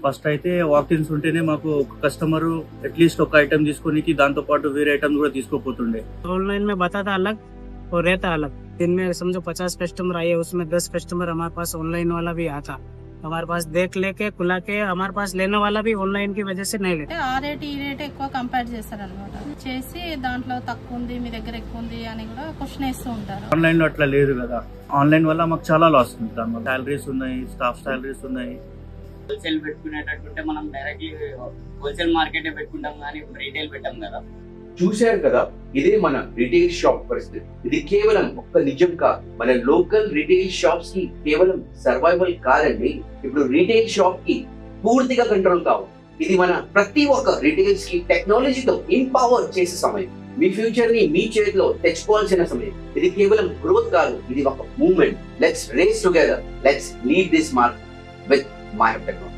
First అయితే వాక్-ఇన్స్ ఉంటేనే మాకు ఒక కస్టమర్ అట్లీస్ట్ ఒక ఐటమ్ తీసుకొని దాంతో పాటు వేరే ఐటమ్ కూడా తీసుకోపోతుండే. ऑनलाइन में बताता अलग और रहता अलग। दिन में समझो 50 कस्टमर आए, उसमें 10 कस्टमर हमारे पास ऑनलाइन वाला भी आता, हमारे पास देख लेके खुला के हमारे पास लेने वाला भी ऑनलाइन की वजह से नहीं लेते। ఆ రేట్ ఈ రేట్ ఎక్కువ కంపేర్ చేస్తారన్నమాట. చేసి దాంట్లో తక్కువ ఉంది మీ దగ్గర ఎక్కువ ఉంది అని కూడా క్వశ్చన్ వేస్తూ ఉంటారు. ఆన్లైన్ లో అట్లా లేదు కదా. ఆన్లైన్ వల్ల మాకు చాలా లాస్ ఉంది. సాలరీస్ ఉన్నాయి, స్టాఫ్ సాలరీస్ ఉన్నాయి. హోల్సేల్ పెట్టుకునేటట్టుంటే మనం డైరెక్ట్లీ హోల్సేల్ మార్కెట్ పెట్టుకుంటాం కానీ రీటైల్ పెట్టాం కదా. చూశారు కదా, ఇదే మన రిటైల్ షాప్ పరిస్థితి. ఇది కేవలం ఒక్క నిజం కాదు, మన లోకల్ రిటైల్ షాప్స్ కి కేవలం సర్వైవల్ కాదండి, ఇప్పుడు రిటైల్ షాప్ కి పూర్తిగా కంట్రోల్ కావాలి. ఇది మన ప్రతి ఒక్క రిటైల్స్ కి టెక్నాలజీతో ఎంపవర్ చేసే సమయం. మీ ఫ్యూచర్ ని మీ చేతిలో తెచ్చుకోవాల్సిన సమయం. ఇది కేవలం గ్రోత్ కాదు, ఇది ఒక movement. Let's race together, let's lead this market with Mayap Technology.